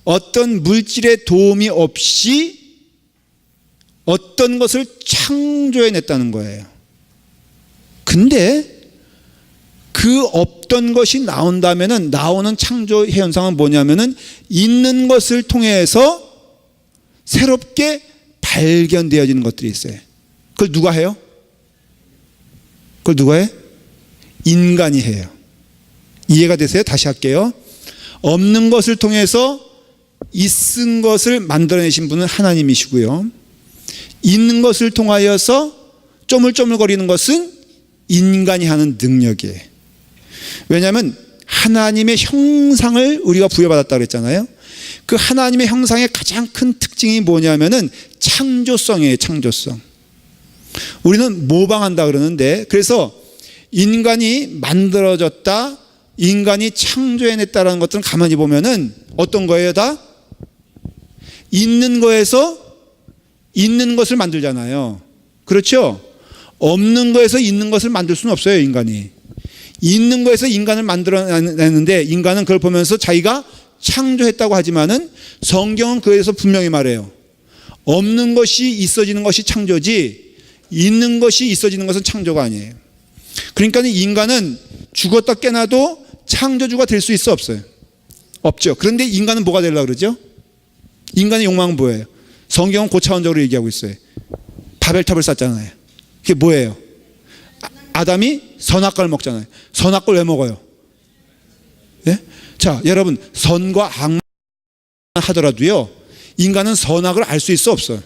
어떤 물질의 도움이 없이 어떤 것을 창조해냈다는 거예요. 근데 그 없던 것이 나온다면은, 나오는 창조 현상은 뭐냐면은 있는 것을 통해서 새롭게 발견되어지는 것들이 있어요. 그걸 누가 해요? 그걸 누가 해? 인간이 해요. 이해가 되세요? 다시 할게요. 없는 것을 통해서 있은 것을 만들어내신 분은 하나님이시고요, 있는 것을 통하여서 쪼물쪼물거리는 것은 인간이 하는 능력이에요. 왜냐하면 하나님의 형상을 우리가 부여받았다고 그랬잖아요. 그 하나님의 형상의 가장 큰 특징이 뭐냐면은 창조성이에요. 창조성. 우리는 모방한다 그러는데, 그래서 인간이 만들어졌다, 인간이 창조해냈다라는 것들은 가만히 보면은 어떤 거예요? 다 있는 거에서 있는 것을 만들잖아요. 그렇죠? 없는 거에서 있는 것을 만들 수는 없어요. 인간이 있는 거에서 인간을 만들어내는데, 인간은 그걸 보면서 자기가 창조했다고 하지만은 성경은 그에서 분명히 말해요. 없는 것이 있어지는 것이 창조지, 있는 것이 있어지는 것은 창조가 아니에요. 그러니까 인간은 죽었다 깨나도 창조주가 될 수 있어? 없어요? 없죠. 그런데 인간은 뭐가 되려고 그러죠? 인간의 욕망은 뭐예요? 성경은 고차원적으로 얘기하고 있어요. 바벨탑을 쌓잖아요. 그게 뭐예요? 아담이 선악과를 먹잖아요. 선악과를 왜 먹어요? 예? 자, 여러분, 선과 악만 하더라도요, 인간은 선악을 알 수 있어? 없어요?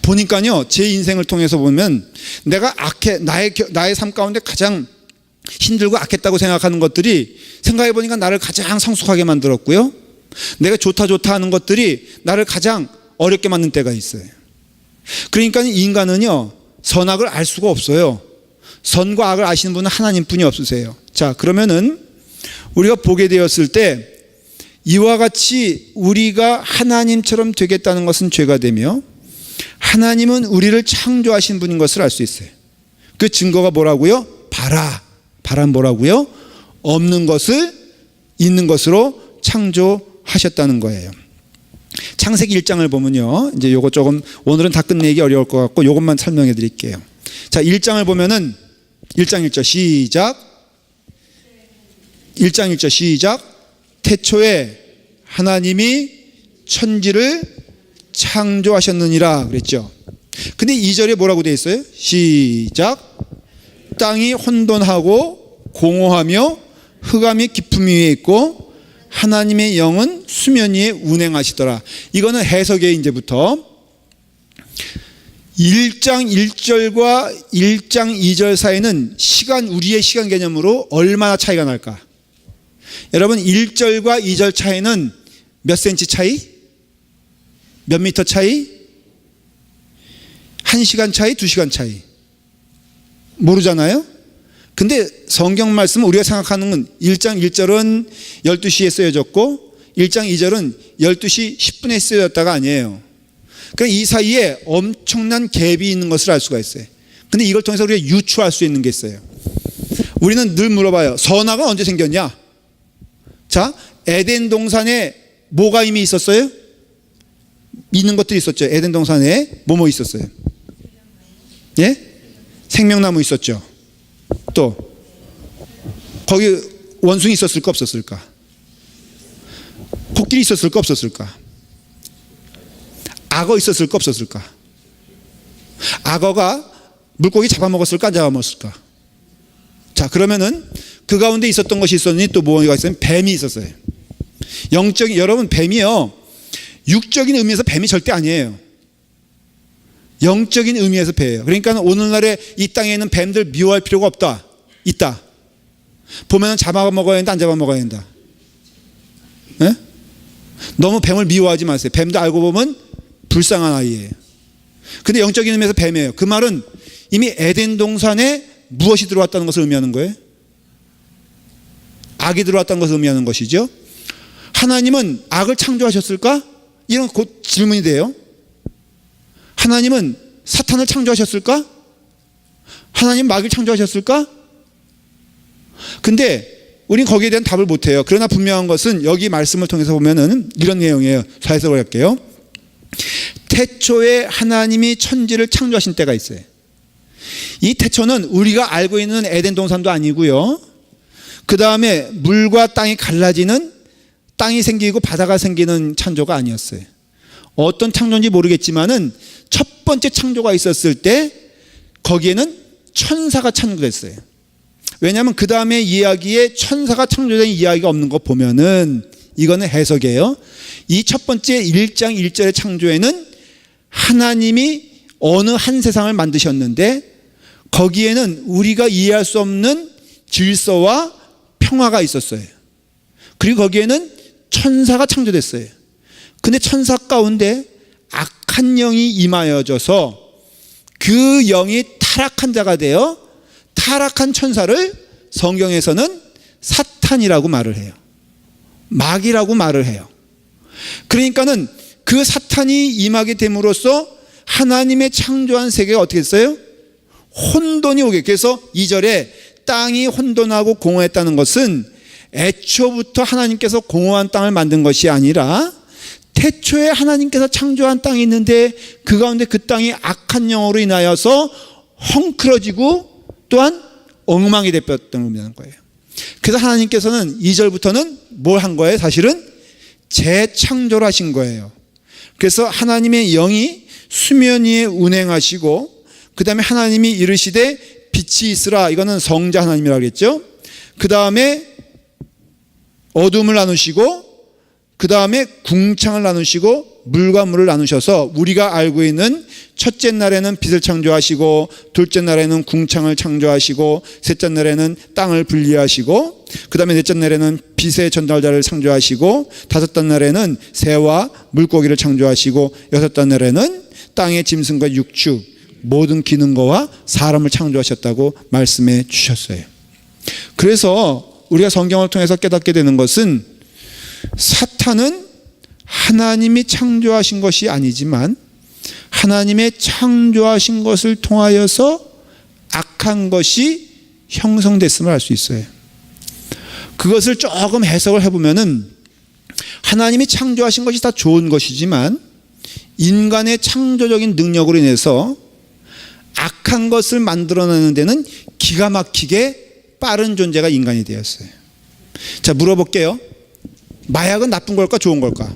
보니까요, 제 인생을 통해서 보면 내가 나의 삶 가운데 가장 힘들고 악했다고 생각하는 것들이 생각해 보니까 나를 가장 성숙하게 만들었고요, 내가 좋다 하는 것들이 나를 가장 어렵게 만든 때가 있어요. 그러니까 인간은요, 선악을 알 수가 없어요. 선과 악을 아시는 분은 하나님뿐이 없으세요. 자, 그러면은 우리가 보게 되었을 때 이와 같이 우리가 하나님처럼 되겠다는 것은 죄가 되며, 하나님은 우리를 창조하신 분인 것을 알 수 있어요. 그 증거가 뭐라고요? 바란 뭐라고요? 없는 것을 있는 것으로 창조하셨다는 거예요. 창세기 1장을 보면요, 이제 요거 조금 오늘은 다 끝내기 어려울 것 같고 요것만 설명해 드릴게요. 자, 1장을 보면은 1장 1절 시작. 1장 1절 시작. 태초에 하나님이 천지를 창조하셨느니라 그랬죠. 근데 2절에 뭐라고 되어 있어요? 시작. 땅이 혼돈하고 공허하며 흑암이 깊음 위에 있고 하나님의 영은 수면 위에 운행하시더라. 이거는 해석의 이제부터 1장 1절과 1장 2절 사이는 우리의 시간 개념으로 얼마나 차이가 날까? 여러분, 1절과 2절 차이는 몇 센치 차이? 몇 미터 차이? 1시간 차이? 2시간 차이? 모르잖아요? 근데 성경 말씀은 우리가 생각하는 건 1장 1절은 12시에 쓰여졌고 1장 2절은 12시 10분에 쓰여졌다가 아니에요. 그러니까 이 사이에 엄청난 갭이 있는 것을 알 수가 있어요. 근데 이걸 통해서 우리가 유추할 수 있는 게 있어요. 우리는 늘 물어봐요. 선악은 언제 생겼냐? 자, 에덴 동산에 뭐가 이미 있었어요? 있는 것들이 있었죠. 에덴 동산에 뭐뭐 있었어요? 예? 생명나무 있었죠. 또 거기 원숭이 있었을까 없었을까? 코끼리 있었을까 없었을까? 악어 있었을까 없었을까? 악어가 물고기 잡아먹었을까 안 잡아먹었을까? 자, 그러면은 그 가운데 있었던 것이 있었니 또 뭐가 있어요? 뱀이 있었어요. 영적인, 여러분 뱀이요, 육적인 의미에서 뱀이 절대 아니에요. 영적인 의미에서 뱀이에요. 그러니까 오늘날에 이 땅에 있는 뱀들 미워할 필요가 없다. 있다. 보면은 잡아먹어야 된다, 안 잡아먹어야 된다. 네? 너무 뱀을 미워하지 마세요. 뱀도 알고 보면 불쌍한 아이예요. 근데 영적인 의미에서 뱀이에요. 그 말은 이미 에덴 동산에 무엇이 들어왔다는 것을 의미하는 거예요? 악이 들어왔다는 것을 의미하는 것이죠. 하나님은 악을 창조하셨을까? 이런 곧 질문이 돼요. 하나님은 사탄을 창조하셨을까? 하나님 마귀를 창조하셨을까? 근데 우린 거기에 대한 답을 못해요. 그러나 분명한 것은 여기 말씀을 통해서 보면은 이런 내용이에요. 해석을 할게요. 태초에 하나님이 천지를 창조하신 때가 있어요. 이 태초는 우리가 알고 있는 에덴 동산도 아니고요. 그 다음에 물과 땅이 갈라지는, 땅이 생기고 바다가 생기는 창조가 아니었어요. 어떤 창조인지 모르겠지만은 첫 번째 창조가 있었을 때 거기에는 천사가 창조됐어요. 왜냐하면 그 다음에 이야기에 천사가 창조된 이야기가 없는 거 보면은 이거는 해석이에요. 이 첫 번째 1장 1절의 창조에는 하나님이 어느 한 세상을 만드셨는데 거기에는 우리가 이해할 수 없는 질서와 평화가 있었어요. 그리고 거기에는 천사가 창조됐어요. 근데 천사 가운데 악한 영이 임하여져서 그 영이 타락한 자가 되어 타락한 천사를 성경에서는 사탄이라고 말을 해요. 마귀라고 말을 해요. 그러니까는 그 사탄이 임하게 됨으로써 하나님의 창조한 세계가 어떻게 됐어요? 혼돈이 오게. 그래서 2절에 땅이 혼돈하고 공허했다는 것은 애초부터 하나님께서 공허한 땅을 만든 것이 아니라 태초에 하나님께서 창조한 땅이 있는데 그 가운데 그 땅이 악한 영으로 인하여서 헝클어지고 또한 엉망이 되었던 거예요. 그래서 하나님께서는 2절부터는 뭘 한 거예요? 사실은 재창조를 하신 거예요. 그래서 하나님의 영이 수면 위에 운행하시고 그 다음에 하나님이 이르시되 빛이 있으라. 이거는 성자 하나님이라고 했죠. 그 다음에 어둠을 나누시고 그 다음에 궁창을 나누시고 물과 물을 나누셔서 우리가 알고 있는 첫째 날에는 빛을 창조하시고 둘째 날에는 궁창을 창조하시고 셋째 날에는 땅을 분리하시고 그 다음에 넷째 날에는 빛의 전달자를 창조하시고 다섯째 날에는 새와 물고기를 창조하시고 여섯째 날에는 땅의 짐승과 육축 모든 기능거와 사람을 창조하셨다고 말씀해 주셨어요. 그래서 우리가 성경을 통해서 깨닫게 되는 것은 사탄은 하나님이 창조하신 것이 아니지만 하나님의 창조하신 것을 통하여서 악한 것이 형성됐음을 알 수 있어요. 그것을 조금 해석을 해보면은 하나님이 창조하신 것이 다 좋은 것이지만 인간의 창조적인 능력으로 인해서 악한 것을 만들어내는 데는 기가 막히게 빠른 존재가 인간이 되었어요. 자, 물어볼게요. 마약은 나쁜 걸까 좋은 걸까?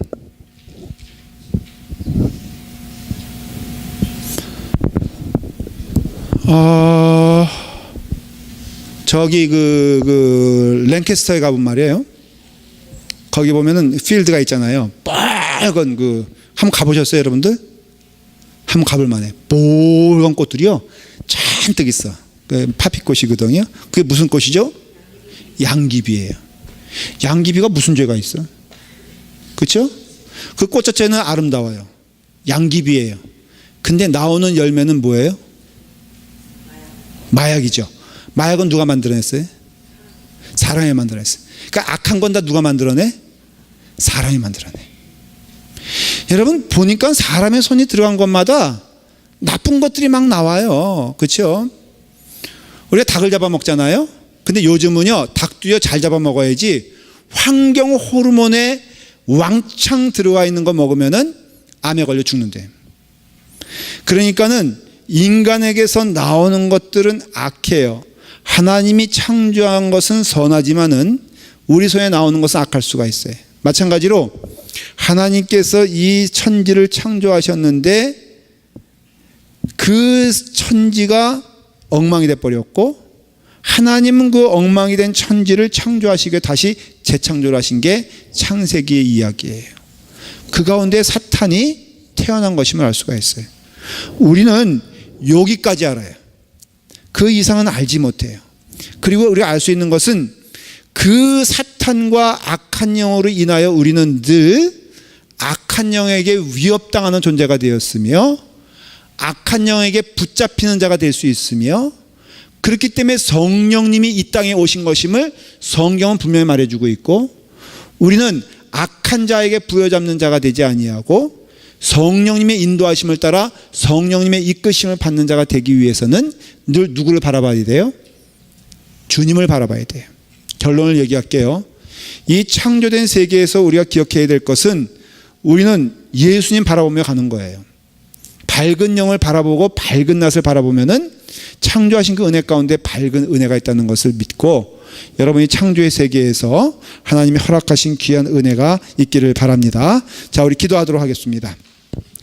저기 그 랭캐스터에 가본 말이에요. 거기 보면은 필드가 있잖아요. 빨간 그 한번 가보셨어요, 여러분들? 한번 가볼 만해. 빨간 꽃들이요 잔뜩 있어. 그 파피꽃이거든요. 그게 무슨 꽃이죠? 양귀비예요. 양귀비가 무슨 죄가 있어? 그렇죠? 그 꽃 자체는 아름다워요. 양귀비예요. 근데 나오는 열매는 뭐예요? 마약이죠. 마약은 누가 만들어냈어요? 사람이 만들어냈어요. 그러니까 악한 건 다 누가 만들어내? 사람이 만들어내. 여러분 보니까 사람의 손이 들어간 것마다 나쁜 것들이 막 나와요. 그렇죠? 우리가 닭을 잡아먹잖아요. 근데 요즘은요, 닭도요 잘 잡아 먹어야지 환경 호르몬에 왕창 들어가 있는 거 먹으면은 암에 걸려 죽는데. 그러니까는 인간에게서 나오는 것들은 악해요. 하나님이 창조한 것은 선하지만은 우리 손에 나오는 것은 악할 수가 있어요. 마찬가지로 하나님께서 이 천지를 창조하셨는데 그 천지가 엉망이 돼버렸고, 하나님은 그 엉망이 된 천지를 창조하시고 다시 재창조를 하신 게 창세기의 이야기예요. 그 가운데 사탄이 태어난 것임을 알 수가 있어요. 우리는 여기까지 알아요. 그 이상은 알지 못해요. 그리고 우리가 알 수 있는 것은 그 사탄과 악한 영으로 인하여 우리는 늘 악한 영에게 위협당하는 존재가 되었으며, 악한 영에게 붙잡히는 자가 될 수 있으며, 그렇기 때문에 성령님이 이 땅에 오신 것임을 성경은 분명히 말해주고 있고, 우리는 악한 자에게 부여잡는 자가 되지 아니하고 성령님의 인도하심을 따라 성령님의 이끄심을 받는 자가 되기 위해서는 늘 누구를 바라봐야 돼요? 주님을 바라봐야 돼요. 결론을 얘기할게요. 이 창조된 세계에서 우리가 기억해야 될 것은 우리는 예수님 바라보며 가는 거예요. 밝은 영을 바라보고 밝은 낯을 바라보면은 창조하신 그 은혜 가운데 밝은 은혜가 있다는 것을 믿고, 여러분이 창조의 세계에서 하나님이 허락하신 귀한 은혜가 있기를 바랍니다. 자, 우리 기도하도록 하겠습니다.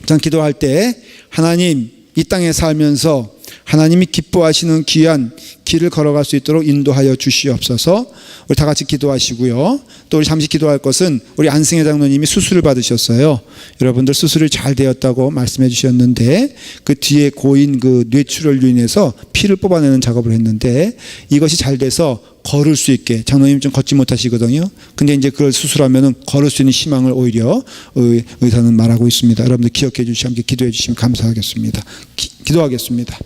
전 기도할 때 하나님, 이 땅에 살면서 하나님이 기뻐하시는 귀한 길을 걸어갈 수 있도록 인도하여 주시옵소서. 우리 다 같이 기도하시고요. 또 우리 잠시 기도할 것은 우리 안승혜 장로님이 수술을 받으셨어요. 여러분들 수술이 잘 되었다고 말씀해 주셨는데 그 뒤에 고인 그 뇌출혈로 인해서 피를 뽑아내는 작업을 했는데 이것이 잘 돼서 걸을 수 있게, 장로님 좀 걷지 못하시거든요. 근데 이제 그걸 수술하면은 걸을 수 있는 희망을 오히려 의사는 말하고 있습니다. 여러분들 기억해 주시고 함께 기도해 주시면 감사하겠습니다. 기도하겠습니다.